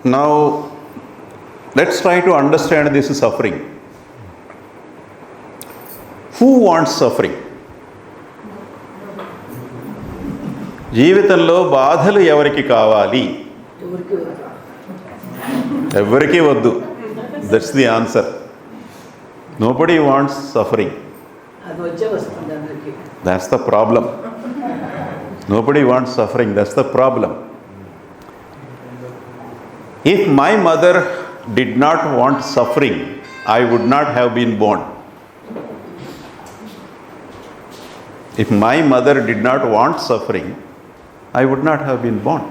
Now, let's try to understand this suffering. Who wants suffering? జీవితంలో బాధలు ఎవరికి కావాలి? ఎవరికి వద్దు. That's the answer. Nobody wants suffering. That's the problem. Nobody wants suffering. That's the problem. If my mother did not want suffering, I would not have been born. If my mother did not want suffering, I would not have been born.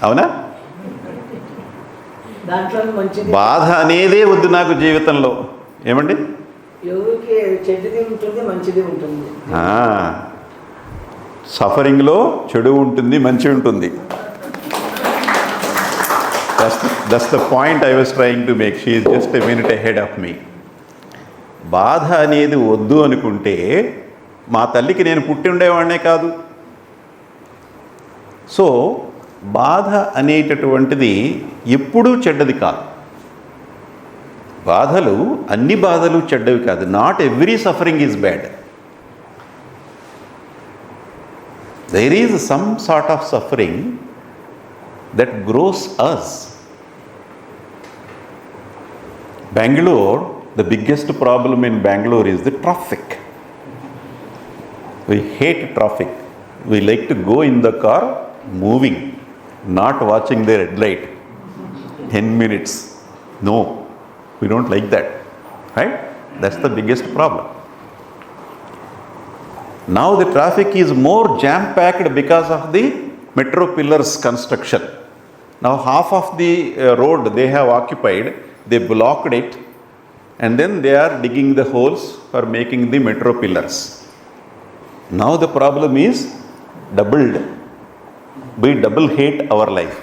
అవునా? బాధ అనేదే వద్దు నాకు జీవితంలో. ఏమండి? సఫరింగ్లో చెడు ఉంటుంది, మంచి ఉంటుంది. That's the point I was trying to make. She is just a minute ahead of me. బాధ అనేది వద్దు అనుకుంటే మా తల్లికి నేను పుట్టి ఉండేవాడినే కాదు. సో బాధ అనేటటువంటిది ఎప్పుడూ చెడ్డది కాదు. బాధలు, అన్ని బాధలు చెడ్డవి కాదు. Not every suffering is bad. There is some sort of suffering that grows us. Bangalore, the biggest problem in Bangalore is the traffic. We hate traffic. We like to go in the car moving, not watching the red light. 10 minutes. No, we don't like that. Right? That's the biggest problem. Now the traffic is more jam-packed because of the metro pillars construction. Now half of the road they have occupied. They blocked it, and then they are digging the holes for making the metro pillars. Now the problem is doubled. We double hate our life.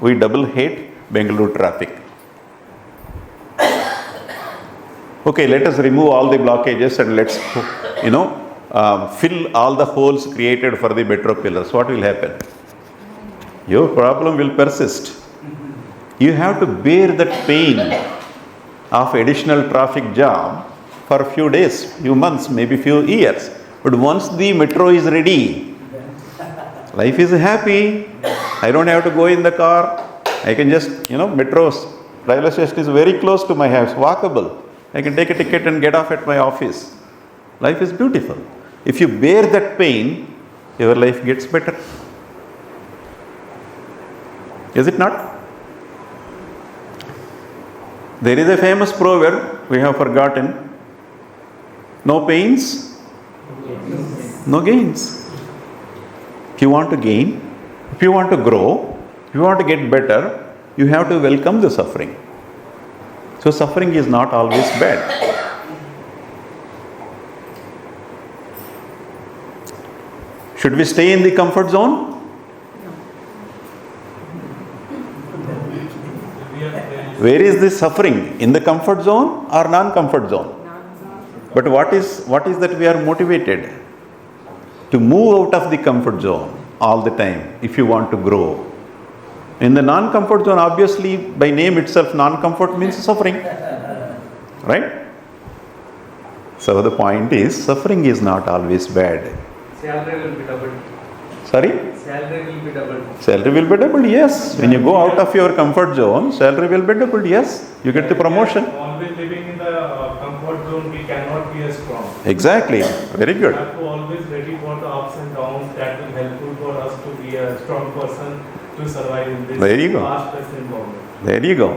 We double hate Bangalore traffic. Okay, let us remove all the blockages and let's, fill all the holes created for the metro pillars. What will happen? Your problem will persist. You have to bear that pain of additional traffic jam for a few days, few months, maybe few years. But once the metro is ready, life is happy. I don't have to go in the car. I can just, metro's railway station is very close to my house, walkable. I can take a ticket and get off at my office. Life is beautiful. If you bear that pain, your life gets better. Is it not? There is a famous proverb we have forgotten. No pains, no gains. If you want to gain, if you want to grow, if you want to get better, you have to welcome the suffering. So suffering is not always bad. Should we stay in the comfort zone? Where is this suffering? In the comfort zone or non-comfort zone? But what is that we are motivated to move out of the comfort zone all the time if you want to grow. In the non-comfort zone, obviously by name itself, non-comfort means suffering. Right? So the point is, suffering is not always bad. Salary will be doubled. Sorry? Salary will be doubled. Salary will be doubled, yes. When you go out of your comfort zone, salary will be doubled, yes. You get the promotion. Always living in the comfort zone, we cannot be as strong. Exactly. Very good. We have to always ready for the ups and downs. That will helpful for us to be a strong person to survive in this There you go. fast-paced environment. There you go.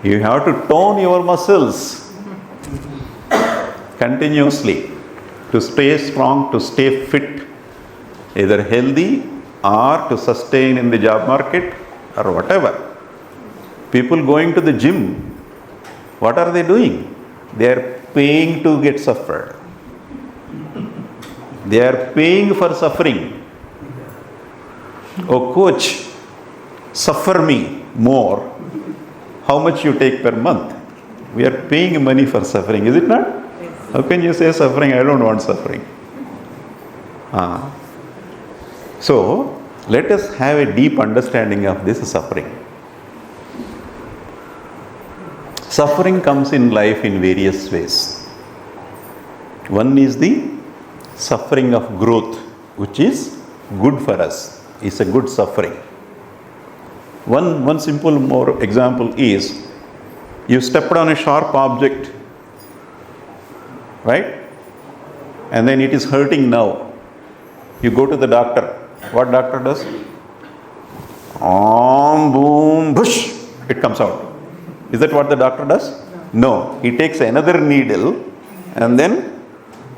You have to tone your muscles continuously to stay strong, to stay fit, either healthy or to sustain in the job market or whatever. People going to the gym, what are they doing? They are paying to get suffered. They are paying for suffering. Oh coach, suffer me more. How much you take per month? We are paying money for suffering, is it not? How can you say suffering? I don't want suffering. So, let us have a deep understanding of this suffering. Suffering comes in life in various ways. One is the suffering of growth, which is good for us. It's a good suffering. One simple more example is, you stepped on a sharp object, right? And then it is hurting now. You go to the doctor. What doctor does? Boom, bush, it comes out. Is that what the doctor does? No. He takes another needle and then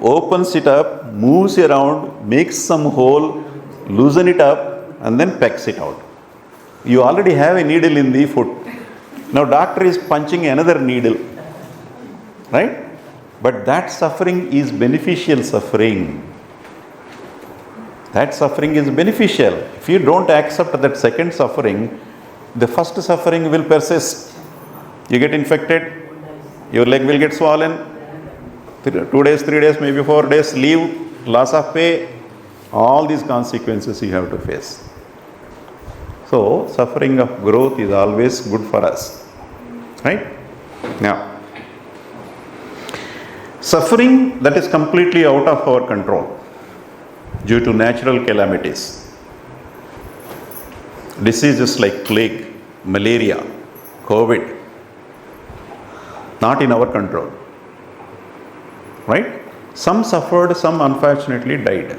opens it up, moves around, makes some hole, loosen it up, and then pecks it out. You already have a needle in the foot. Now doctor is punching another needle, right? But that suffering is beneficial suffering. That suffering is beneficial. If you don't accept that second suffering, the first suffering will persist. You get infected, your leg will get swollen, 2 days, 3 days, maybe 4 days, leave, loss of pay, all these consequences you have to face. So, suffering of growth is always good for us, right? Now, suffering that is completely out of our control due to natural calamities, diseases like plague, malaria, COVID, not in our control, right? Some suffered, some unfortunately died.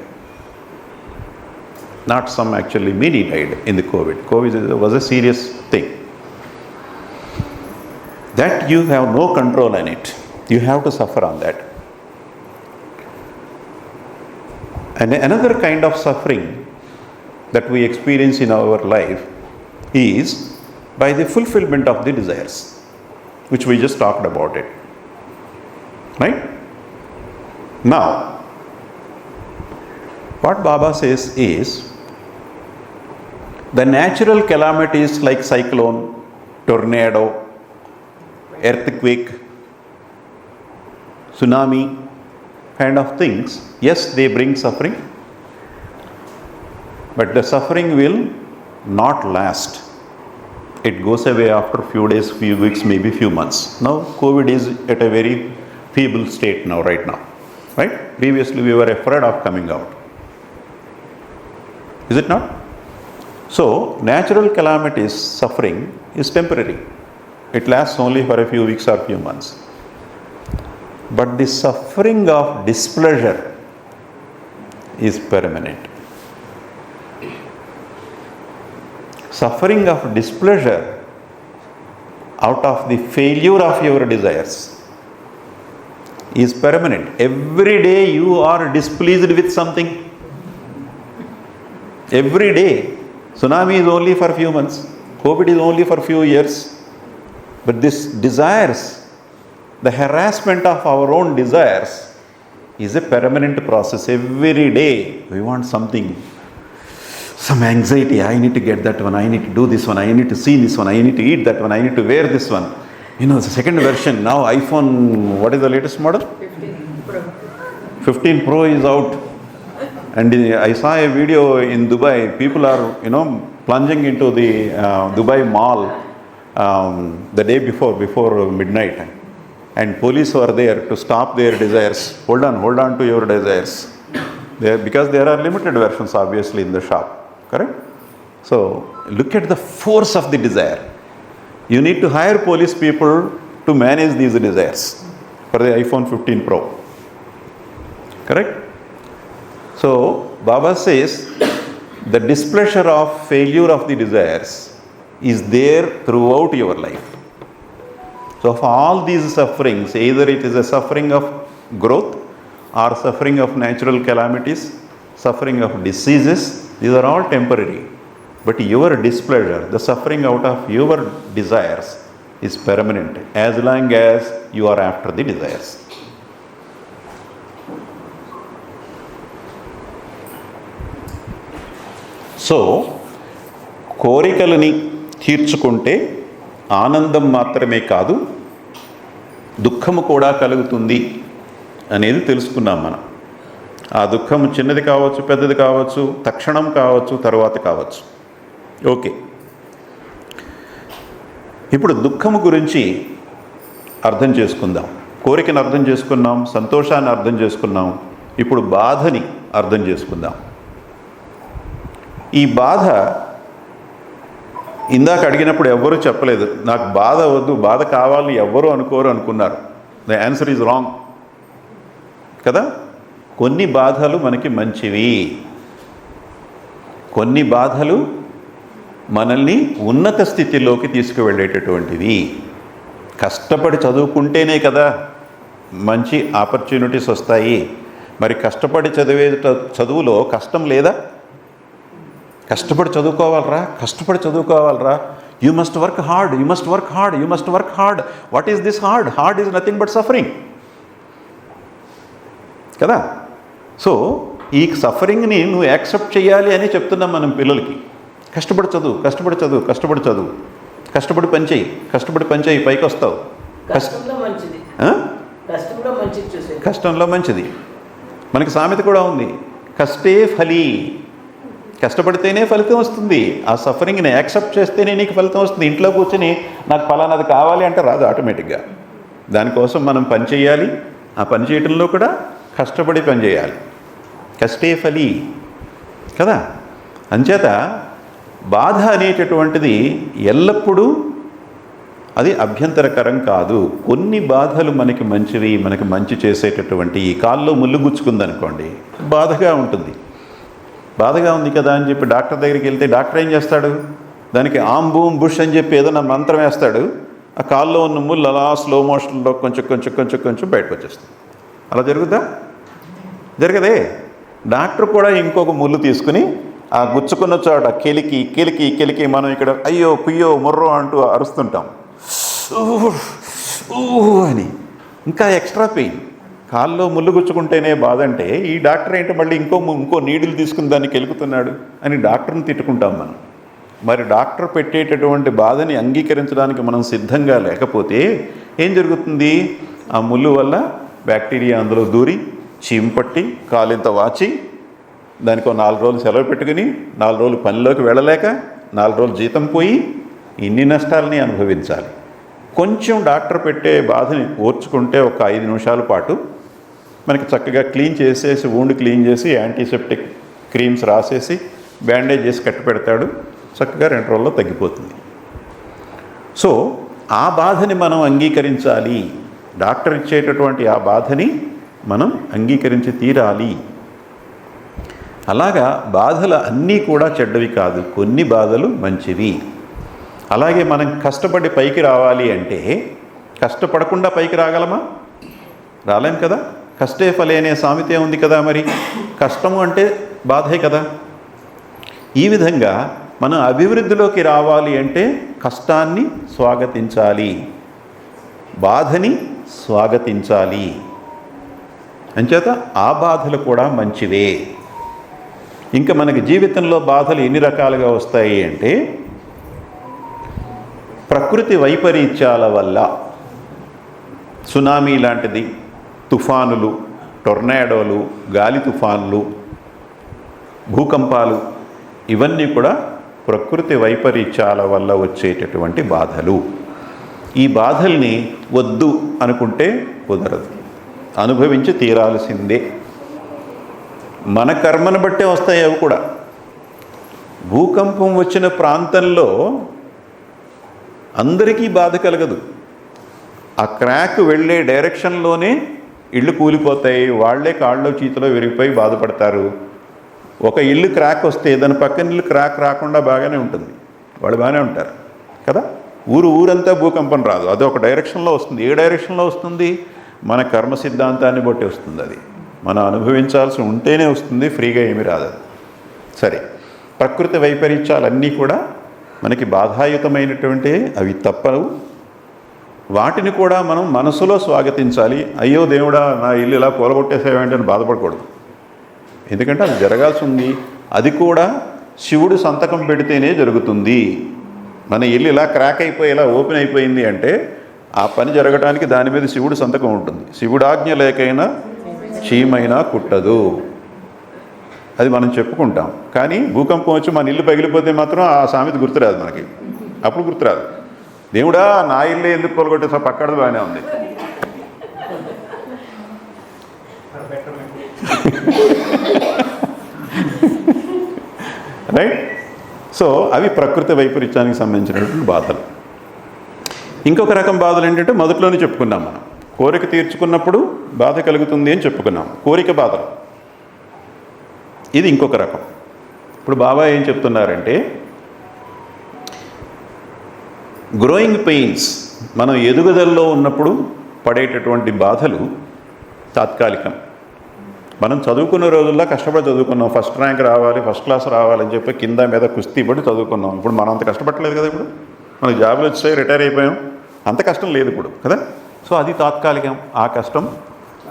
Not some, actually many died in the COVID. COVID was a serious thing. That you have no control on it. You have to suffer on that. And another kind of suffering that we experience in our life is by the fulfillment of the desires, which we just talked about it. Right? Now, what Baba says is, the natural calamities like cyclone, tornado, earthquake, tsunami kind of things, yes, they bring suffering, but the suffering will not last. It goes away after few days, few weeks, maybe few months. Now, COVID is at a very feeble state now, right now. Right? Previously, we were afraid of coming out. Is it not? So, natural calamities, suffering is temporary. It lasts only for a few weeks or few months. But the suffering of displeasure is permanent. Suffering of displeasure out of the failure of your desires is permanent. Every day you are displeased with something. Every day. Tsunami is only for few months. COVID is only for few years. But this desires, the harassment of our own desires is a permanent process. Every day we want something. Some anxiety, I need to get that one, I need to do this one, I need to see this one, I need to eat that one, I need to wear this one. You know, the second version, now iPhone, what is the latest model? 15 Pro. 15 Pro is out. And I saw a video in Dubai, people are, plunging into the Dubai mall the day before midnight. And police were there to stop their desires. Hold on to your desires. Because there are limited versions obviously in the shop. Correct? So, look at the force of the desire. You need to hire police people to manage these desires for the iPhone 15 Pro. Correct? So, Baba says the displeasure of failure of the desires is there throughout your life. So, of all these sufferings, either it is a suffering of growth or suffering of natural calamities, suffering of diseases, these are all temporary. But your displeasure, the suffering out of your desires is permanent as long as you are after the desires. So కోరికలని తీర్చుకుంటే ఆనందం మాత్రమే కాదు, దుఃఖము కూడా కలుగుతుంది అనేది తెలుసుకున్నాం మనం. ఆ దుఃఖం చిన్నది కావచ్చు, పెద్దది కావచ్చు, తక్షణం కావచ్చు, తర్వాత కావచ్చు. ఓకే, ఇప్పుడు దుఃఖము గురించి అర్థం చేసుకుందాం. కోరికను అర్థం చేసుకున్నాం, సంతోషాన్ని అర్థం చేసుకున్నాం. ఇప్పుడు బాధని అర్థం చేసుకుందాం. ఈ బాధ ఇందాక అడిగినప్పుడు ఎవ్వరూ చెప్పలేదు, నాకు బాధ వద్దు, బాధ కావాలని ఎవ్వరూ అనుకోరు అనుకున్నారు. ద ఆన్సర్ ఈజ్ రాంగ్ కదా. కొన్ని బాధలు మనకి మంచివి, కొన్ని బాధలు మనల్ని ఉన్నత స్థితిలోకి తీసుకువెళ్ళేటటువంటివి. కష్టపడి చదువుకుంటేనే కదా మంచి ఆపర్చునిటీస్ వస్తాయి. మరి కష్టపడి చదివే చదువులో కష్టం లేదా? కష్టపడి చదువుకోవాలరా. You must work hard, you must work hard, you must work hard. What is this hard? Hard is nothing but suffering కదా. సో ఈ సఫరింగ్ని నువ్వు యాక్సెప్ట్ చేయాలి అని చెప్తున్నాం మనం పిల్లలకి. కష్టపడి చదువు, కష్టపడి పని చేయి, పైకి వస్తావు. కష్టంలో మంచిది. మనకి సామెత కూడా ఉంది, కష్టే ఫలి. కష్టపడితేనే ఫలితం వస్తుంది. ఆ సఫరింగ్ని యాక్సెప్ట్ చేస్తేనే నీకు ఫలితం వస్తుంది. ఇంట్లో కూర్చొని నాకు ఫలానాది కావాలి అంటే రాదు ఆటోమేటిక్గా. దానికోసం మనం పని చేయాలి. ఆ పని చేయడంలో కూడా కష్టపడి పని చేయాలి. కష్టే ఫలి కదా. అంచేత బాధ అనేటటువంటిది ఎల్లప్పుడూ అది అభ్యంతరకరం కాదు. కొన్ని బాధలు మనకి మంచివి, మనకి మంచి చేసేటటువంటి. ఈ కాల్లో ముళ్ళు గుచ్చుకుందనుకోండి, బాధగా ఉంటుంది. బాధగా ఉంది కదా అని చెప్పి డాక్టర్ దగ్గరికి వెళ్తే డాక్టర్ ఏం చేస్తాడు? దానికి ఆమ్ బూమ్ బుష్ అని చెప్పి ఏదైనా మంత్రం వేస్తాడు. ఆ కాల్లో ఉన్న ముళ్ళు అలా స్లో మోషన్లో కొంచెం బయటకు వచ్చేస్తుంది. అలా జరుగుద్దా? జరగదే. డాక్టర్ కూడా ఇంకొక ముళ్ళు తీసుకుని ఆ గుచ్చుకున్న చోట కెలికి మనం ఇక్కడ అయ్యో కుయ్యో ముర్రో అంటూ అరుస్తుంటాం అని. ఇంకా ఎక్స్ట్రా పెయిన్. కాల్లో ముళ్ళు గుచ్చుకుంటేనే బాధ అంటే ఈ డాక్టర్ ఏంటి మళ్ళీ ఇంకో నీడిల్ తీసుకుని దాన్ని కెలుకుతున్నాడు అని డాక్టర్ని తిట్టుకుంటాం మనం. మరి డాక్టర్ పెట్టేటటువంటి బాధని అంగీకరించడానికి మనం సిద్ధంగా లేకపోతే ఏం జరుగుతుంది? ఆ ముళ్ళు వల్ల బ్యాక్టీరియా అందులో దూరి చీంపట్టి కాలింత వాచి దానికి 4 రోజులు సెలవు పెట్టుకుని 4 రోజులు పనిలోకి వెళ్ళలేక 4 రోజులు జీతం పోయి ఇన్ని నష్టాలని అనుభవించాలి. కొంచెం డాక్టర్ పెట్టే బాధని ఓర్చుకుంటే ఒక 5 నిమిషాల పాటు మనకి చక్కగా క్లీన్ చేసేసి, వూండ్ క్లీన్ చేసి యాంటీసెప్టిక్ క్రీమ్స్ రాసేసి బ్యాండేజ్ చేసి కట్టి పెడతాడు. చక్కగా 2 రోజుల్లో తగ్గిపోతుంది. సో ఆ బాధని మనం అంగీకరించాలి. డాక్టర్ ఇచ్చేటటువంటి ఆ బాధని మనం అంగీకరించి తీరాలి. అలాగా బాధలు అన్నీ కూడా చెడ్డవి కాదు, కొన్ని బాధలు మంచివి. అలాగే మనం కష్టపడి పైకి రావాలి అంటే కష్టపడకుండా పైకి రాగలమా? రాలేం కదా. కష్టే ఫలే అనే సామెతే ఉంది కదా. మరి కష్టము అంటే బాధే కదా. ఈ విధంగా మనం అభివృద్ధిలోకి రావాలి అంటే కష్టాన్ని స్వాగతించాలి, బాధని స్వాగతించాలి. అంచేత ఆ బాధలు కూడా మంచివే. ఇంకా మనకి జీవితంలో బాధలు ఎన్ని రకాలుగా వస్తాయి అంటే ప్రకృతి వైపరీత్యాల వల్ల, సునామీ లాంటిది, తుఫానులు, టొర్నాడోలు, గాలి తుఫాన్లు, భూకంపాలు, ఇవన్నీ కూడా ప్రకృతి వైపరీత్యాల వల్ల వచ్చేటటువంటి బాధలు. ఈ బాధల్ని వద్దు అనుకుంటే కుదరదు, అనుభవించి తీరాల్సిందే. మన కర్మను బట్టే వస్తాయి అవి కూడా. భూకంపం వచ్చిన ప్రాంతంలో అందరికీ బాధ కలగదు. ఆ క్రాక్ వెళ్ళే డైరెక్షన్లోనే ఇళ్ళు కూలిపోతాయి, వాళ్లే కాళ్ళలో చీతలో విరిగిపోయి బాధపడతారు. ఒక ఇల్లు క్రాక్ వస్తే దాని పక్కన ఇల్లు క్రాక్ రాకుండా బాగానే ఉంటుంది, వాళ్ళు బాగానే ఉంటారు కదా. ఊరంతా భూకంపం రాదు, అది ఒక డైరెక్షన్లో వస్తుంది. ఏ డైరెక్షన్లో వస్తుంది? మన కర్మ సిద్ధాంతాన్ని బట్టి వస్తుంది. అది మనం అనుభవించాల్సి ఉంటేనే వస్తుంది, ఫ్రీగా ఏమీ రాదు. సరే, ప్రకృతి వైపరీత్యాలన్నీ కూడా మనకి బాధాయుతమైనటువంటి అవి తప్పవు. వాటిని కూడా మనం మనసులో స్వాగతించాలి. అయ్యో దేవుడా నా ఇల్లు ఇలా కూలగొట్టేసేవేంటి అని బాధపడకూడదు. ఎందుకంటే అది జరగాల్సి ఉంది. అది కూడా శివుడు సంతకం పెడితేనే జరుగుతుంది. మన ఇల్లు ఇలా క్రాక్ అయిపోయి ఇలా ఓపెన్ అయిపోయింది అంటే ఆ పని జరగడానికి దాని మీద శివుడు సంతకం ఉంటుంది. శివుడాజ్ఞ లేకైనా చీమైనా కుట్టదు. అది మనం చెప్పుకుంటాం. కానీ భూకంపం వచ్చి మన ఇల్లు పగిలిపోతే మాత్రం ఆ సామెత గుర్తురాదు మనకి. అప్పుడు గుర్తురాదు. దేవుడా నా ఇల్లు ఎందుకు కొలగొట్టే పక్కడది బాగానే ఉంది. రైట్. సో అవి ప్రకృతి వైపరీత్యానికి సంబంధించినటువంటి బాధలు. ఇంకొక రకం బాధలు ఏంటంటే మొదట్లోనే చెప్పుకున్నాం మనం, కోరిక తీర్చుకున్నప్పుడు బాధ కలుగుతుంది అని చెప్పుకున్నాం, కోరిక బాధలు. ఇది ఇంకొక రకం. ఇప్పుడు బాబా ఏం చెప్తున్నారంటే, గ్రోయింగ్ పెయిన్స్, మనం ఎదుగుదలలో ఉన్నప్పుడు పడేటటువంటి బాధలు తాత్కాలికం. మనం చదువుకున్న రోజుల్లో కష్టపడి చదువుకున్నాం, ఫస్ట్ ర్యాంక్ రావాలి, ఫస్ట్ క్లాస్ రావాలని చెప్పి కింద మీద కుస్తీ పడి చదువుకున్నాం. ఇప్పుడు మనం అంత కష్టపడలేదు కదా. ఇప్పుడు మనకు జాబులు వచ్చాయి, రిటైర్ అయిపోయాం, అంత కష్టం లేదు ఇప్పుడు కదా. సో అది తాత్కాలికం, ఆ కష్టం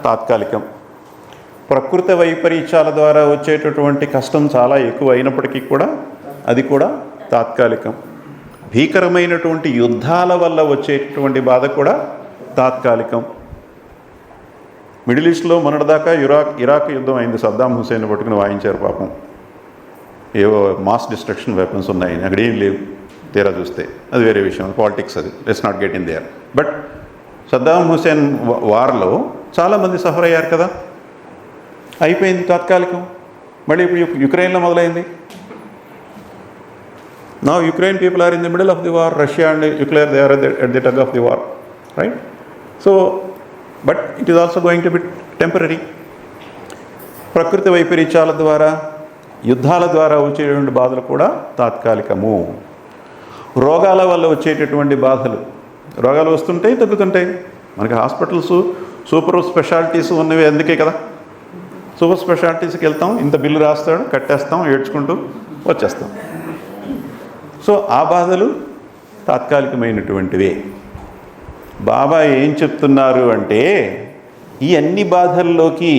తాత్కాలికం. ప్రకృతి వైపరీత్యాల ద్వారా వచ్చేటటువంటి కష్టం చాలా ఎక్కువ అయినప్పటికీ కూడా అది కూడా తాత్కాలికం. భీకరమైనటువంటి యుద్ధాల వల్ల వచ్చేటటువంటి బాధ కూడా తాత్కాలికం. మిడిల్ ఈస్ట్లో మొన్నటిదాకా ఇరాక్ యుద్ధం అయింది, సద్దాం హుసేన్ పట్టుకుని వాయించారు పాపం. ఏవో మాస్ డిస్ట్రక్షన్ వెపన్స్ ఉన్నాయి, అక్కడ ఏం లేవు తీరా చూస్తే. అది వేరే విషయం, పాలిటిక్స్, అది let's not get in there. But Saddam Hussein వార్లో చాలామంది సఫర్ అయ్యారు కదా, అయిపోయింది, తాత్కాలికం. మళ్ళీ ఇప్పుడు యుక్రెయిన్లో మొదలైంది. Now Ukraine people are in the middle of the war. Russia and Ukraine, they are at the tug of the war, right? So, but it is also going to be temporary. ప్రకృతి వైపరీత్యాల ద్వారా, యుద్ధాల ద్వారా వచ్చేటువంటి బాధలు కూడా తాత్కాలికము. రోగాల వల్ల వచ్చేటటువంటి బాధలు, రోగాలు వస్తుంటాయి, తగ్గుతుంటాయి. మనకి హాస్పిటల్స్ సూపర్ స్పెషాలిటీస్ ఉన్నవి అందుకే కదా. సూపర్ స్పెషాలిటీస్కి వెళ్తాం, ఇంత బిల్లు రాస్తాడు, కట్టేస్తాం, ఏడ్చుకుంటూ వచ్చేస్తాం. సో ఆ బాధలు తాత్కాలికమైనటువంటివే. బాబా ఏం చెప్తున్నారు అంటే, ఈ అన్ని బాధల్లోకి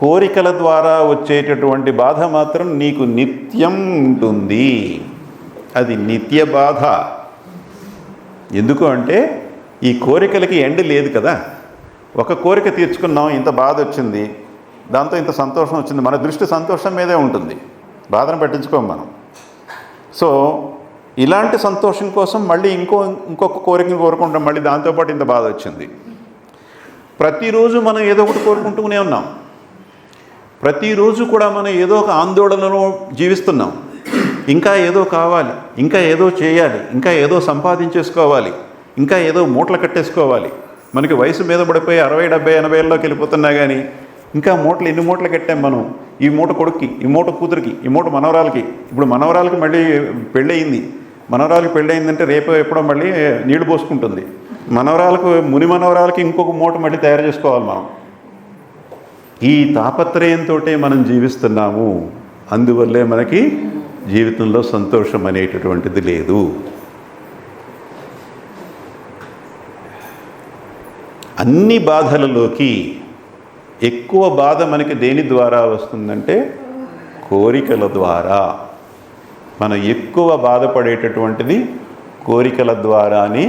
కోరికల ద్వారా వచ్చేటటువంటి బాధ మాత్రం నీకు నిత్యం ఉంటుంది. అది నిత్య బాధ. ఎందుకు అంటే ఈ కోరికలకి ఎండ్ లేదు కదా. ఒక కోరిక తీర్చుకున్నాం, ఇంత బాధ వచ్చింది, దాంతో ఇంత సంతోషం వచ్చింది, మన దృష్టి సంతోషం మీదే ఉంటుంది, బాధను పట్టించుకోం మనం. సో ఇలాంటి సంతోషం కోసం మళ్ళీ ఇంకొక కోరికను కోరుకుంటాం, మళ్ళీ దాంతోపాటు ఇంత బాధ వచ్చింది. ప్రతిరోజు మనం ఏదో ఒకటి కోరుకుంటూనే ఉన్నాం. ప్రతిరోజు కూడా మనం ఏదో ఒక ఆందోళనలో జీవిస్తున్నాం. ఇంకా ఏదో కావాలి, ఇంకా ఏదో చేయాలి, ఇంకా ఏదో సంపాదించేసుకోవాలి, ఇంకా ఏదో మూటలు కట్టేసుకోవాలి. మనకి వయసు మీద పడిపోయి 60, 70, 80 వెళ్ళిపోతున్నా కానీ ఇంకా మూటలు, ఎన్ని మూటలు కట్టాం మనం. ఈ మూట కొడుక్కి, ఈ మూట కూతురికి, ఈ మూట మనవరాలకి. ఇప్పుడు మనవరాలకి మళ్ళీ పెళ్ళయింది, మనవరాలకి పెళ్ళయిందంటే రేపు ఎప్పుడో మళ్ళీ నీళ్లు పోసుకుంటుంది. మనవరాలకు, ముని మనవరాలకి ఇంకొక మూట మళ్ళీ తయారు చేసుకోవాలి మనం. ఈ తాపత్రయంతో మనం జీవిస్తున్నాము. అందువల్లే మనకి జీవితంలో సంతోషం అనేటటువంటిది లేదు. అన్ని బాధలలోకి ఎక్కువ బాధ మనకి దేని ద్వారా వస్తుందంటే కోరికల ద్వారా. మనం ఎక్కువ బాధపడేటటువంటిది కోరికల ద్వారానే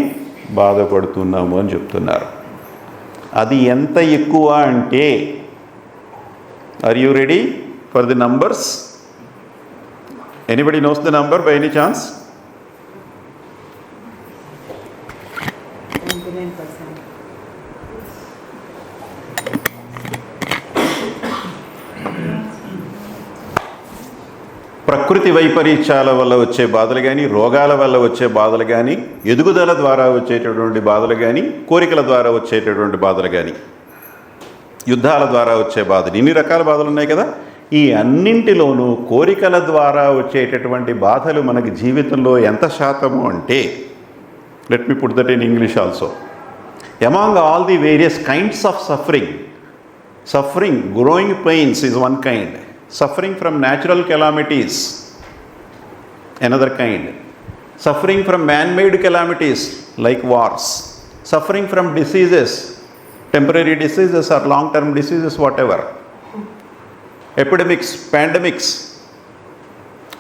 బాధపడుతున్నాము అని చెప్తున్నారు. అది ఎంత ఎక్కువ అంటే, are you ready for the numbers? Anybody knows the number by any chance? 99%. ప్రకృతి వైపరీత్యాల వల్ల వచ్చే బాధలు కానీ, రోగాల వల్ల వచ్చే బాధలు కానీ, ఎదుగుదల ద్వారా వచ్చేటటువంటి బాధలు కానీ, కోరికల ద్వారా వచ్చేటటువంటి బాధలు కానీ, యుద్ధాల ద్వారా వచ్చే బాధలు, ఇన్ని రకాల బాధలు ఉన్నాయి కదా. ఈ అన్నింటిలోనూ కోరికల ద్వారా వచ్చేటటువంటి బాధలు మనకి జీవితంలో ఎంత శాతము అంటే, let me put that in English also. Among all the various kinds of suffering, growing pains is one kind. Suffering from natural calamities, another kind. Suffering from man-made calamities like wars. Suffering from diseases, temporary diseases or long-term diseases, whatever. Epidemics, pandemics.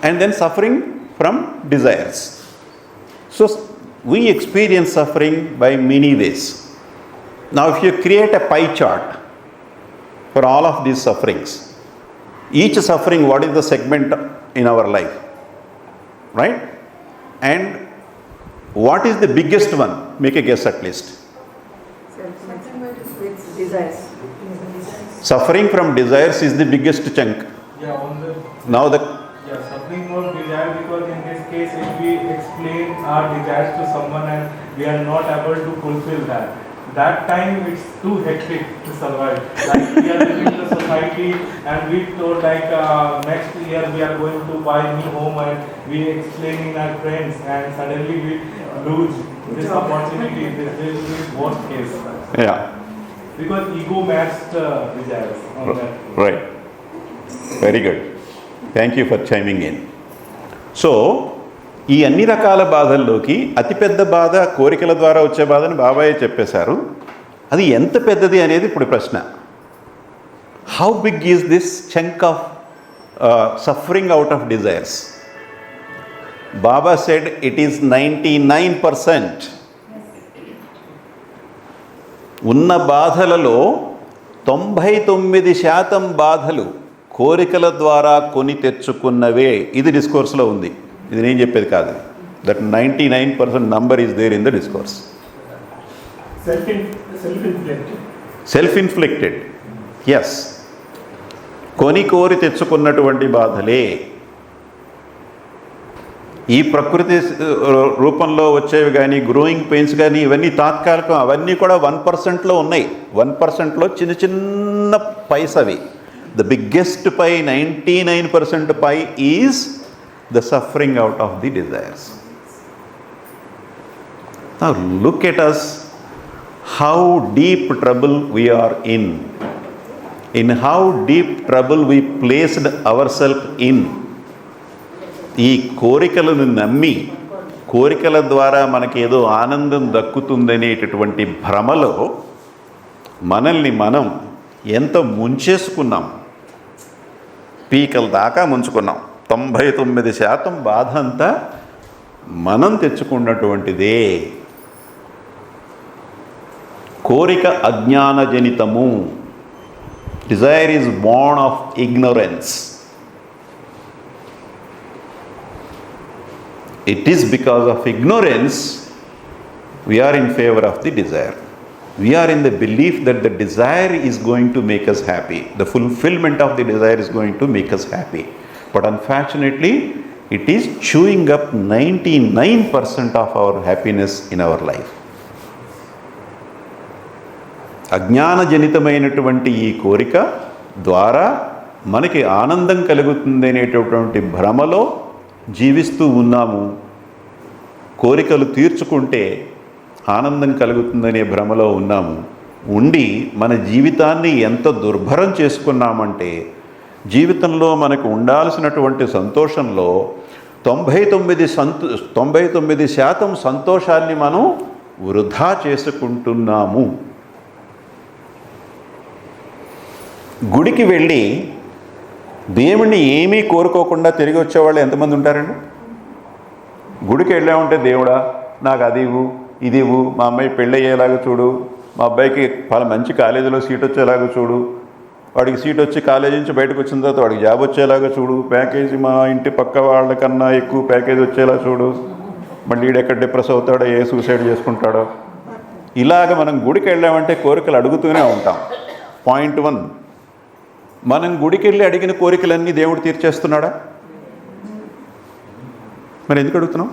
And then suffering from desires. So we experience suffering by many ways. Now if you create a pie chart for all of these sufferings, each suffering, what is the segment in our life, right? And what is the biggest one? Make a guess at least. Desires. Suffering from desires is the biggest chunk. Yeah, on the Now the suffering from desire, because in this case, if we explain our desires to someone and we are not able to fulfill that time it's too hectic to survive. Like we are living in the society and we thought like next year we are going to buy new home and we explaining our friends and suddenly we lose this opportunity. This is worst case. yeah, Because ego matched desires on that. right. Very good. Thank you for chiming in. So ఈ అన్ని రకాల బాధల్లోకి అతిపెద్ద బాధ కోరికల ద్వారా వచ్చే బాధని బాబాయ్ చెప్పేశారు. అది ఎంత పెద్దది అనేది ఇప్పుడు ప్రశ్న. How big is this chunk of suffering out of desires? Baba said it is 99%. ఉన్న బాధలలో 99% బాధలు కోరికల ద్వారా కొని తెచ్చుకున్నవే. ఇది డిస్కోర్స్లో ఉంది, ఇది నేను చెప్పేది కాదు. That 99% number is there in the discourse. Self inflicted, yes. కొని కోరి తెచ్చుకున్నటువంటి బాధలే. ఈ ప్రకృతి రూపంలో వచ్చేవి కానీ, గ్రోయింగ్ పెయిన్స్ కానీ, ఇవన్నీ తాత్కాలికం. అవన్నీ కూడా 1%లో ఉన్నాయి. 1%లో చిన్న చిన్న పైస్ అవి. The biggest pie, 99% pie is the suffering out of the desires. Now look at us, how deep trouble we are in how deep trouble we placed ourselves in. ఈ కోరికలను నమ్మి, కోరికల ద్వారా మనకేదో ఆనందం దక్కుతుందనేటటువంటి భ్రమలో మనల్ని మనం ఎంత ముంచేసుకున్నాం. పీకల దాకా ముంచుకున్నాం. 99% బాధ అంతా మనం తెచ్చుకున్నటువంటిదే. కోరిక అజ్ఞానజనితము. Desire is born of ignorance. It is because of ignorance we are in favor of the desire. We are in the belief that the desire is going to make us happy. The fulfillment of the desire is going to make us happy. But unfortunately, it is chewing up 99% of our happiness in our life. అజ్ఞానజనితమైనటువంటి ఈ కోరిక ద్వారా మనకి ఆనందం కలుగుతుందనేటటువంటి భ్రమలో జీవిస్తూ ఉన్నాము. కోరికలు తీర్చుకుంటే ఆనందం కలుగుతుందనే భ్రమలో ఉన్నాము. ఉండి మన జీవితాన్ని ఎంత దుర్భరం చేసుకున్నామంటే, జీవితంలో మనకు ఉండాల్సినటువంటి సంతోషంలో 99% సంతోషాన్ని మనం వృధా చేసుకుంటున్నాము. గుడికి వెళ్ళి దేవుణ్ణి ఏమీ కోరుకోకుండా తిరిగి వచ్చేవాళ్ళు ఎంతమంది ఉంటారండి? గుడికి వెళ్ళామంటే, దేవుడా నాకు అది ఇవ్వు, ఇది ఇవ్వు, మా అమ్మాయి పెళ్ళి అయ్యేలాగా చూడు, మా అబ్బాయికి మంచి కాలేజీలో సీట్ వచ్చేలాగా చూడు, వాడికి సీట్ వచ్చి కాలేజీ నుంచి బయటకు వచ్చిన తర్వాత వాడికి జాబ్ వచ్చేలాగా చూడు, ప్యాకేజీ మా ఇంటి పక్క వాళ్ళకన్నా ఎక్కువ ప్యాకేజ్ వచ్చేలా చూడు, మళ్ళీ వీడెక్కడ డిప్రెస్ అవుతాడో, ఏ సూసైడ్ చేసుకుంటాడో. ఇలాగ మనం గుడికి వెళ్ళామంటే కోరికలు అడుగుతూనే ఉంటాం. పాయింట్ 1, మనం గుడికి వెళ్ళి అడిగిన కోరికలన్నీ దేవుడు తీర్చేస్తున్నాడా? మరి ఎందుకు అడుగుతున్నాం?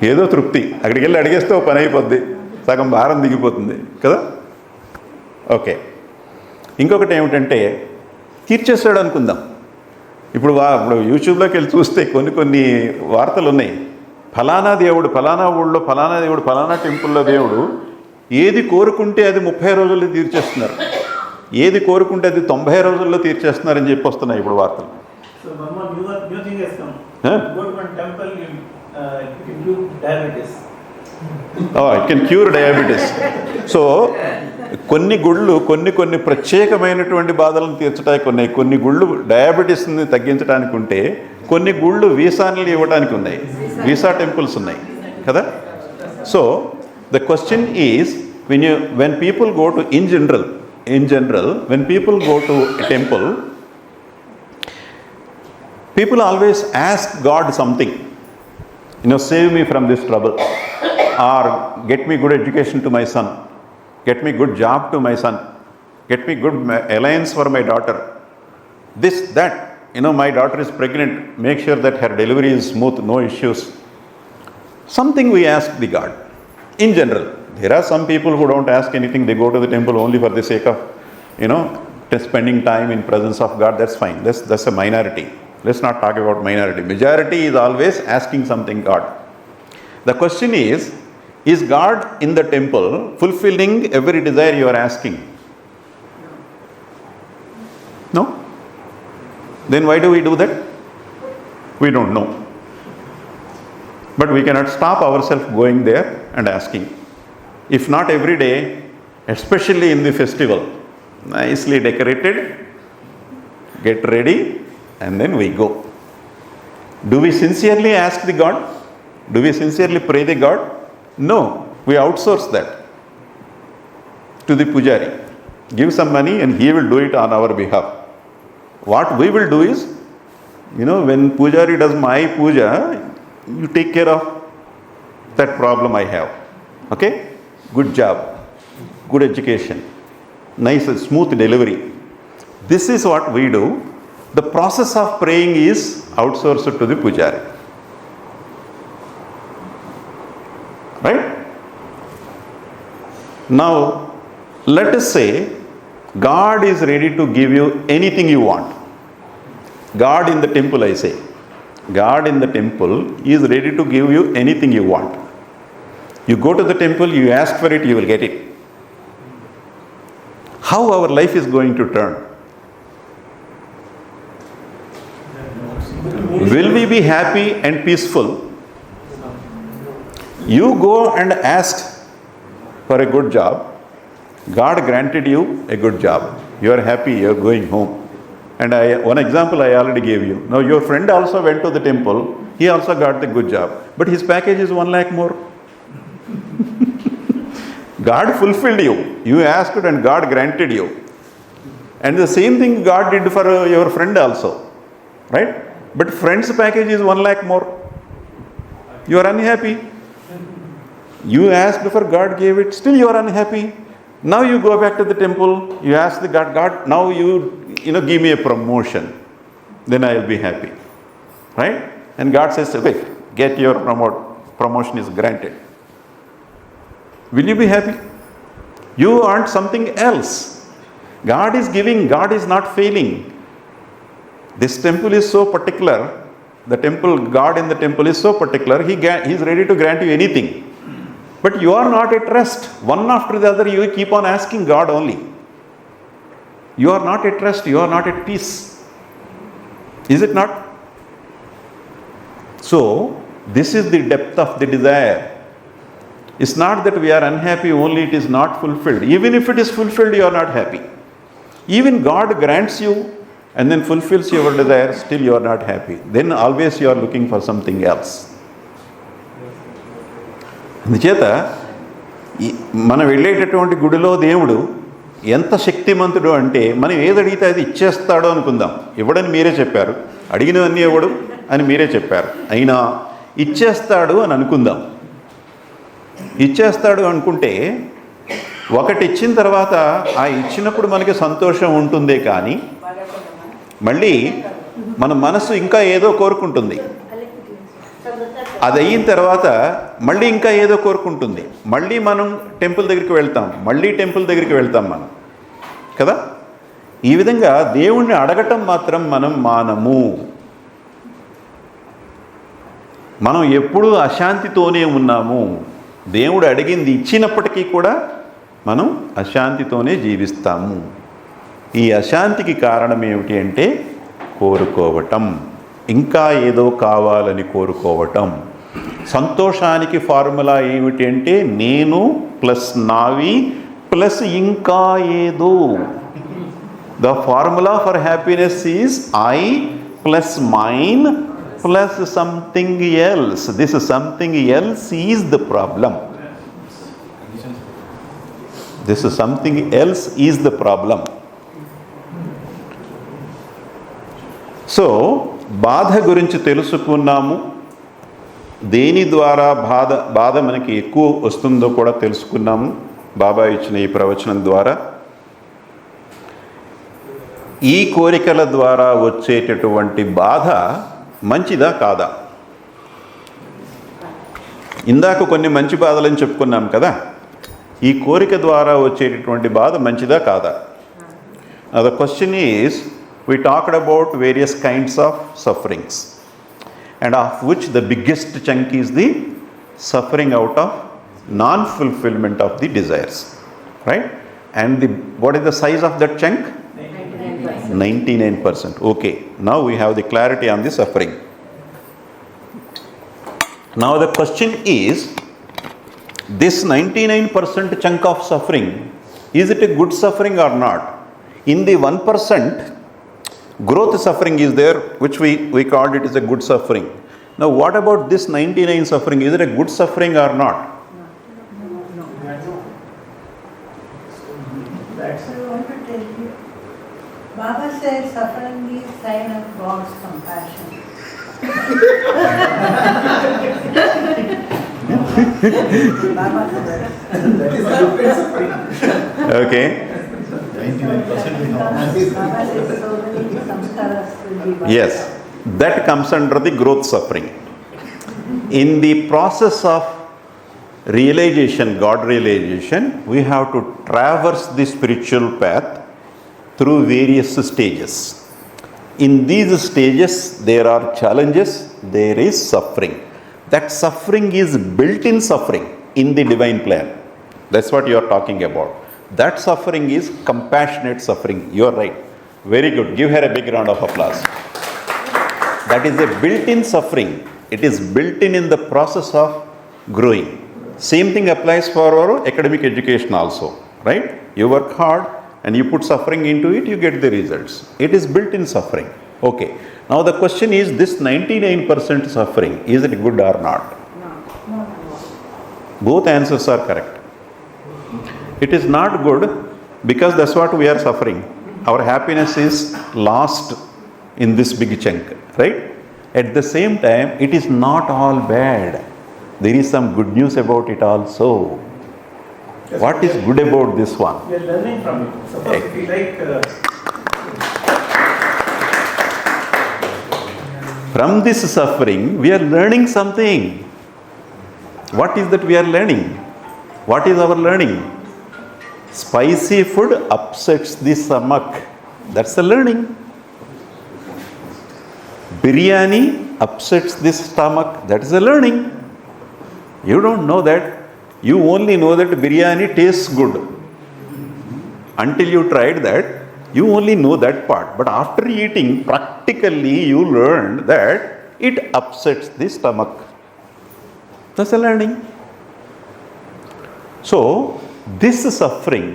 ఏదో తృప్తి. అక్కడికి వెళ్ళి అడిగేస్తే ఓ పని అయిపోద్ది, సగం భారం దిగిపోతుంది కదా. ఓకే, ఇంకొకటి ఏమిటంటే, తీర్చేస్తాడు అనుకుందాం. ఇప్పుడు యూట్యూబ్లోకి వెళ్ళి చూస్తే కొన్ని వార్తలు ఉన్నాయి. ఫలానా దేవుడు, ఫలానా ఊళ్ళో ఫలానా దేవుడు, ఫలానా టెంపుల్లో దేవుడు ఏది కోరుకుంటే అది 30 రోజుల్లో తీర్చేస్తున్నారు, ఏది కోరుకుంటే అది 90 రోజుల్లో తీర్చేస్తున్నారని చెప్పి వస్తున్నాయి ఇప్పుడు వార్తలు. It can cure diabetes. So కొన్ని గుళ్ళు కొన్ని ప్రత్యేకమైనటువంటి బాధలను తీర్చడానికి ఉన్నాయి. కొన్ని గుళ్ళు డయాబెటీస్ని తగ్గించడానికి ఉంటే, కొన్ని గుళ్ళు వీసాలు ఇవ్వడానికి ఉన్నాయి, వీసా టెంపుల్స్ ఉన్నాయి కదా. So the question is, when people go to, in general, in general, when people go to a temple, people always ask God something. Save me from this trouble, or get me good education to my son, get me good job to my son, get me good alliance for my daughter, this, that, my daughter is pregnant, make sure that her delivery is smooth, no issues. Something we ask the God. In general, there are some people who don't ask anything, they go to the temple only for the sake of, spending time in presence of God, that's fine, that's a minority. Let's not talk about minority. Majority is always asking something God. The question is God in the temple fulfilling every desire you are asking? No? Then why do we do that? We don't know. But we cannot stop ourselves going there and asking. If not every day, especially in the festival, nicely decorated, get ready, and then we go. Do we sincerely ask the God? Do we sincerely pray the God? No, we outsource that to the pujari. Give some money and he will do it on our behalf. What we will do is, when pujari does my puja, you take care of that problem I have. Okay? Good job, good education, nice smooth delivery. This is what we do. The process of praying is outsourced to the pujari. Right? Now, let us say God is ready to give you anything you want. God in the temple, I say. God in the temple is ready to give you anything you want. You go to the temple, you ask for it, you will get it. How our life is going to turn? Will we be happy and peaceful? You go and ask for a good job. God granted you a good job. You are happy, you are going home. And one example I already gave you. Now your friend also went to the temple. He also got the good job. But his package is 1 lakh more. God fulfilled you. You asked and God granted you. And the same thing God did for your friend also. Right? But friend's package is 1 lakh more. You are unhappy. You asked for God gave it, still you are unhappy. Now you go back to the temple, you ask the God, now you give me a promotion. Then I will be happy. Right? And God says, okay, get your promotion is granted. Will you be happy? You want something else. God is giving, God is not failing. This temple is so particular, God in the temple is so particular, He is ready to grant you anything. But you are not at rest. One after the other, you keep on asking God only. You are not at rest, you are not at peace. Is it not? So, this is the depth of the desire. It's not that we are unhappy, only it is not fulfilled. Even if it is fulfilled, you are not happy. Even God grants you and then fulfills your desire, still you are not happy. Then always you are looking for something else. అందుచేత మనం వెళ్ళేటటువంటి గుడిలో దేవుడు ఎంత శక్తిమంతుడు అంటే మనం ఏది అడిగితే అది ఇచ్చేస్తాడో అనుకుందాం. ఇవ్వడని మీరే చెప్పారు, అడిగినవన్నీ ఇవ్వడు అని మీరే చెప్పారు. అయినా ఇచ్చేస్తాడు అని అనుకుందాం. ఇచ్చేస్తాడు అనుకుంటే ఒకటి ఇచ్చిన తర్వాత ఆ ఇచ్చినప్పుడు మనకి సంతోషం ఉంటుందే కానీ మళ్ళీ మన మనసు ఇంకా ఏదో కోరుకుంటుంది. అది అయిన తర్వాత మళ్ళీ ఇంకా ఏదో కోరుకుంటుంది. మళ్ళీ మనం టెంపుల్ దగ్గరికి వెళ్తాం, మళ్ళీ టెంపుల్ దగ్గరికి వెళ్తాం మనం కదా. ఈ విధంగా దేవుణ్ణి అడగటం మాత్రం మనం మానము. మనం ఎప్పుడూ అశాంతితోనే ఉన్నాము. దేవుడు అడిగింది ఇచ్చినప్పటికీ కూడా మనం అశాంతితోనే జీవిస్తాము. ఈ అశాంతికి కారణం ఏమిటి అంటే కోరుకోవటం, ఇంకా ఏదో కావాలని కోరుకోవటం. సంతోషానికి ఫార్ములా ఏమిటి అంటే నేను ప్లస్ నావి ప్లస్ ఇంకా ఏదో. The formula for happiness is I plus mine plus something else. This something else is the problem. This is something else is the problem. So బాధ గురించి తెలుసుకున్నాము, దేని ద్వారా బాధ మనకి ఎక్కువ వస్తుందో కూడా తెలుసుకున్నాము బాబా ఇచ్చిన ఈ ప్రవచనం ద్వారా. ఈ కోరికల ద్వారా వచ్చేటటువంటి బాధ మంచిదా కాదా? ఇందాక కొన్ని మంచి బాధలని చెప్పుకున్నాం కదా, ఈ కోరిక ద్వారా వచ్చేటటువంటి బాధ మంచిదా కాదా? The question is, we talked about various kinds of sufferings, and of which the biggest chunk is the suffering out of non-fulfillment of the desires, right? And what is the size of that chunk? 99%. Okay, now we have the clarity on the suffering. Now the question is, this 99% chunk of suffering, is it a good suffering or not? In the 1%, growth suffering is there, which we called it as a good suffering. Now what about this 99 suffering? Is it a good suffering or not? No. That's what I want to tell you. Baba says suffering is sign of God's compassion. Baba says. Okay. 99% we know. Baba says so many samskaras will be wiped Yes, out. that comes under the growth suffering. In the process of realization, God realization, we have to traverse the spiritual path through various stages. In these stages, there are challenges, there is suffering. That suffering is built-in suffering in the divine plan. That's what you are talking about. That suffering is compassionate suffering. You are right. Very good. Give her a big round of applause. That is a built-in suffering. It is built-in the process of growing. Same thing applies for our academic education also, right? You work hard and you put suffering into it, you get the results. It is built-in suffering. Okay. Now the question is, this 99% suffering, is it good or not? No. Both answers are correct. It is not good because that's what we are suffering. Our happiness is lost in this big chunk, right? At the same time, it is not all bad. There is some good news about it also. What is good about this one? We are learning from it. Suppose if we like From this suffering, we are learning something. What is that we are learning? What is our learning? Spicy food upsets the stomach. That's the learning. Biryani upsets the stomach. That is the learning. You don't know that. You only know that biryani tastes good. Until you tried that, you only know that part. But after eating, practically you learned that it upsets the stomach. That's the learning. So, this suffering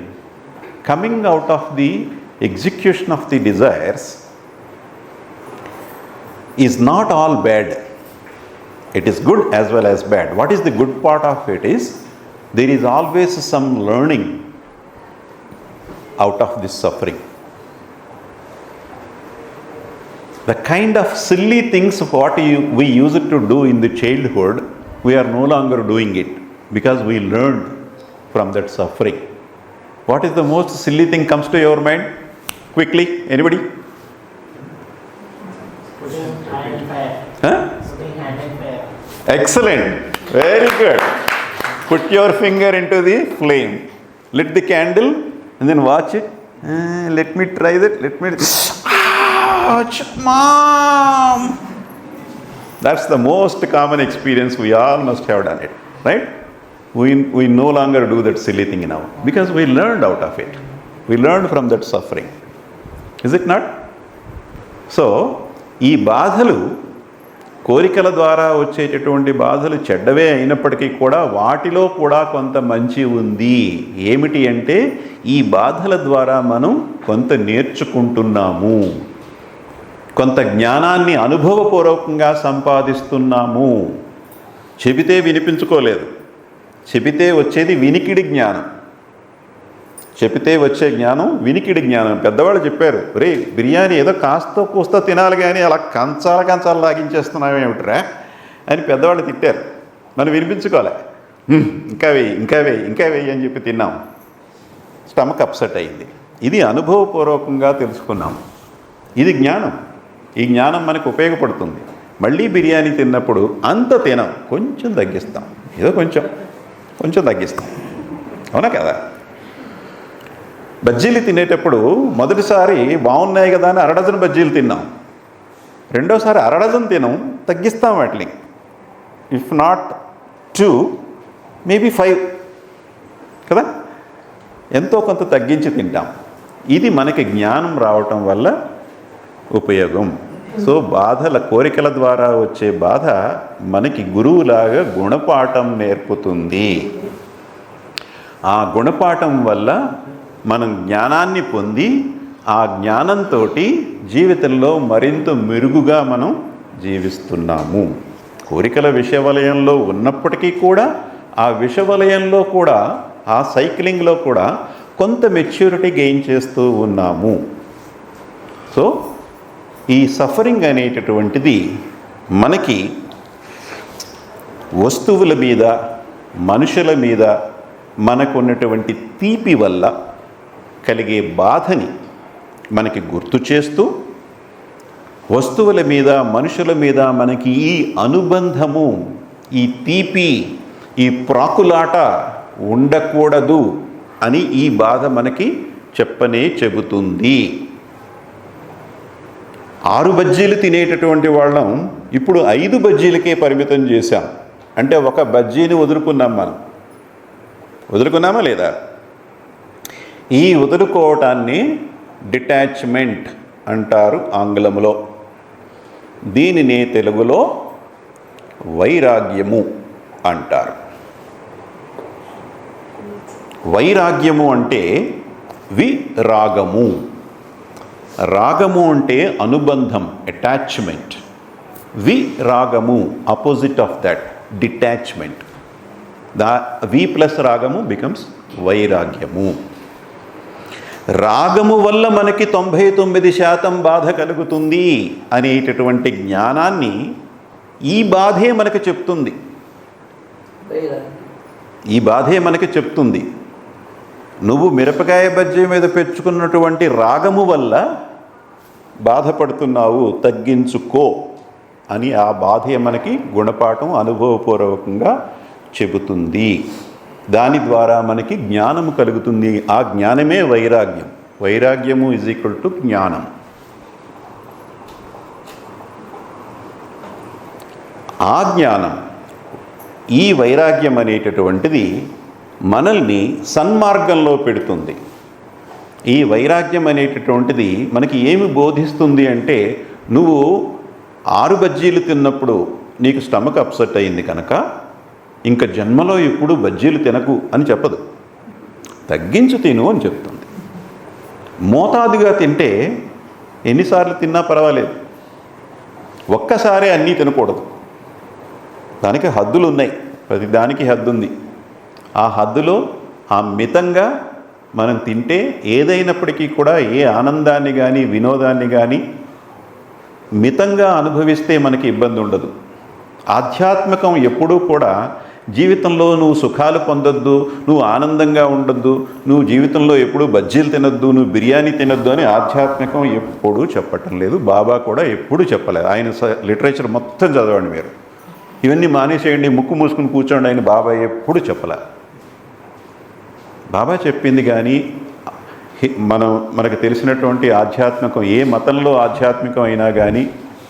coming out of the execution of the desires is not all bad. It is good as well as bad. What is the good part of it is, there is always some learning out of this suffering. The kind of silly things of what we used to do in the childhood, we are no longer doing it because we learned from that suffering. What is the most silly thing comes to your mind? Quickly, anybody? Huh? Excellent. Very good. Put your finger into the flame. Lit the candle and then watch it. Let me try that. Ouch, Mom! That's the most common experience. We all must have done it, right? We no longer do that silly thing now because we learned out of it. We learned from that suffering. Is it not? So, ఈ బాధలు, కోరికల ద్వారా వచ్చేటటువంటి బాధలు చెడ్డవే అయినప్పటికీ కూడా వాటిలో కూడా కొంత మంచి ఉంది. ఏమిటి అంటే, ఈ బాధల ద్వారా మనం కొంత నేర్చుకుంటున్నాము, కొంత జ్ఞానాన్ని అనుభవపూర్వకంగా సంపాదిస్తున్నాము. చెబితే వినిపించుకోలేదు, చెబితే వచ్చేది వినికిడి జ్ఞానం. చెబితే వచ్చే జ్ఞానం వినికిడి జ్ఞానం. పెద్దవాళ్ళు చెప్పారు, రే బిర్యానీ ఏదో కాస్త కూస్తో తినాలి కానీ అలా కంచాలు లాగించేస్తున్నావు ఏమిట్రా అని పెద్దవాళ్ళు తిట్టారు. మనం వినిపించుకోలే, ఇంకా వేయి అని చెప్పి తిన్నాం. స్టమక్ అప్సెట్ అయింది. ఇది అనుభవపూర్వకంగా తెలుసుకున్నాం. ఇది జ్ఞానం. ఈ జ్ఞానం మనకు ఉపయోగపడుతుంది. మళ్ళీ బిర్యానీ తిన్నప్పుడు అంత తినం, కొంచెం తగ్గిస్తాం, ఏదో కొంచెం తగ్గిస్తాం. అవునా కదా? బజ్జీలు తినేటప్పుడు మొదటిసారి బాగున్నాయి కదా అని 1 డజన్ బజ్జీలు తిన్నాం. రెండోసారి 1 డజన్ తినం, తగ్గిస్తాం వాటిని. ఇఫ్ నాట్ 2 మేబీ 5 కదా, ఎంతో కొంత తగ్గించి తింటాం. ఇది మనకి జ్ఞానం రావటం వల్ల ఉపయోగం. సో కోరికల ద్వారా వచ్చే బాధ మనకి గురువులాగా గుణపాఠం నేర్పుతుంది. ఆ గుణపాఠం వల్ల మనం జ్ఞానాన్ని పొంది ఆ జ్ఞానంతో జీవితంలో మరింత మెరుగుగా మనం జీవిస్తున్నాము. కోరికల విషవలయంలో ఉన్నప్పటికీ కూడా ఆ విషవలయంలో కూడా ఆ సైక్లింగ్లో కూడా కొంత మెచ్యూరిటీ గెయిన్ చేస్తూ ఉన్నాము. సో ఈ సఫరింగ్ అనేటటువంటిది మనకి వస్తువుల మీద, మనుషుల మీద మనకున్నటువంటి తీపి వల్ల కలిగే బాధని మనకి గుర్తు చేస్తూ, వస్తువుల మీద, మనుషుల మీద మనకి ఈ అనుబంధము, ఈ తీపి, ఈ ప్రాకులాట ఉండకూడదు అని ఈ బాధ మనకి చెబుతుంది. 6 బజ్జీలు తినేటటువంటి వాళ్ళం ఇప్పుడు 5 బజ్జీలకే పరిమితం చేశాం. అంటే ఒక బజ్జీని వదులుకున్నామా లేదా? ఈ వదులుకోవటాన్ని డిటాచ్మెంట్ అంటారు ఆంగ్లంలో. దీనినే తెలుగులో వైరాగ్యము అంటారు. వైరాగ్యము అంటే విరాగము. రాగము అంటే అనుబంధం, అటాచ్మెంట్. విరాగము ఆపోజిట్ ఆఫ్ దట్, డిటాచ్మెంట్. వి ప్లస్ రాగము బికమ్స్ వైరాగ్యము. రాగము వల్ల మనకి 99% బాధ కలుగుతుంది అనేటటువంటి జ్ఞానాన్ని ఈ బాధే మనకి చెప్తుంది. నువ్వు మిరపకాయ బజ్జీ మీద పెంచుకున్నటువంటి రాగము వల్ల బాధపడుతున్నావు, తగ్గించుకో అని ఆ బాధే మనకి గుణపాఠం అనుభవపూర్వకంగా చెబుతుంది. దాని ద్వారా మనకి జ్ఞానము కలుగుతుంది. ఆ జ్ఞానమే వైరాగ్యం. వైరాగ్యము ఈజ్ ఈక్వల్ టు జ్ఞానం. ఆ జ్ఞానం, ఈ వైరాగ్యం అనేటటువంటిది మనల్ని సన్మార్గంలో పెడుతుంది. ఈ వైరాగ్యం అనేటటువంటిది మనకి ఏమి బోధిస్తుంది అంటే, నువ్వు 6 బజ్జీలు తిన్నప్పుడు నీకు స్టమక్ అప్సెట్ అయింది కనుక ఇంక జన్మలో ఎప్పుడు బజ్జీలు తినకు అని చెప్పదు, తగ్గించు తిను అని చెప్తుంది. మోతాదుగా తింటే ఎన్నిసార్లు తిన్నా పర్వాలేదు, ఒక్కసారే అన్నీ తినకూడదు. దానికి హద్దులు ఉన్నాయి, ప్రతి దానికి హద్దు ఉంది. ఆ హద్దులో ఆ మితంగా మనం తింటే ఏదైనప్పటికీ కూడా ఏ ఆనందాన్ని కానీ వినోదాన్ని కానీ మితంగా అనుభవిస్తే మనకి ఇబ్బంది ఉండదు. ఆధ్యాత్మికం ఎప్పుడూ కూడా జీవితంలో నువ్వు సుఖాలు పొందొద్దు, నువ్వు ఆనందంగా ఉండొద్దు, నువ్వు జీవితంలో ఎప్పుడూ బజ్జీలు తినొద్దు, నువ్వు బిర్యానీ తినొద్దు అని ఆధ్యాత్మికం ఎప్పుడూ చెప్పటం లేదు. బాబా కూడా ఎప్పుడూ చెప్పలేదు. ఆయన లిటరేచర్ మొత్తం చదవండి మీరు. ఇవన్నీ మానేసేయండి, ముక్కు మూసుకుని కూర్చోండి ఆయన బాబా ఎప్పుడు చెప్పలే. బాబా చెప్పింది కానీ మనకు తెలిసినటువంటి ఆధ్యాత్మికం, ఏ మతంలో ఆధ్యాత్మికం అయినా కానీ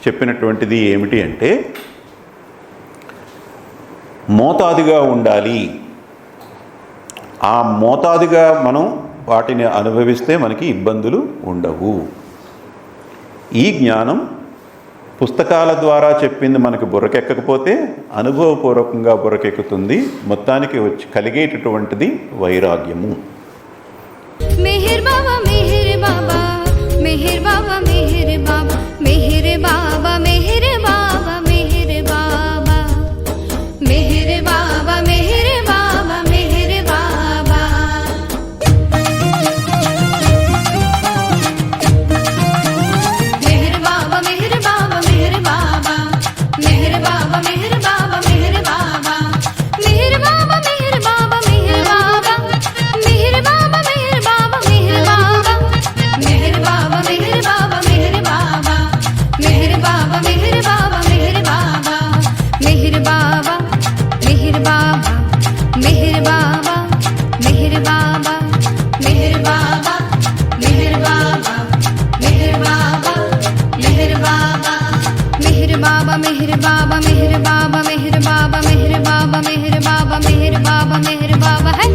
చెప్పినటువంటిది ఏమిటి అంటే, మోతాదుగా ఉండాలి. ఆ మోతాదుగా మనం వాటిని అనుభవిస్తే మనకి ఇబ్బందులు ఉండవు. ఈ జ్ఞానం పుస్తకాల ద్వారా చెప్పింది మనకు బుర్రకెక్కకపోతే అనుభవపూర్వకంగా బుర్రకెక్కుతుంది. మొత్తానికి వచ్చి కలిగేటటువంటిది వైరాగ్యము. मेहर बाबा मेहर बाबा मेहर बाबा मेहर बाबा मेहर बाबा मेहर बाबा मेहर बाबा मेहर बाबा मेहर बाबा मेहर बाबा बाबा मेहर बाबा मेहर बाबा मेहर बाबा मेहर बाबा मेहर बाबा मेहर बाबा मेहर बाबा है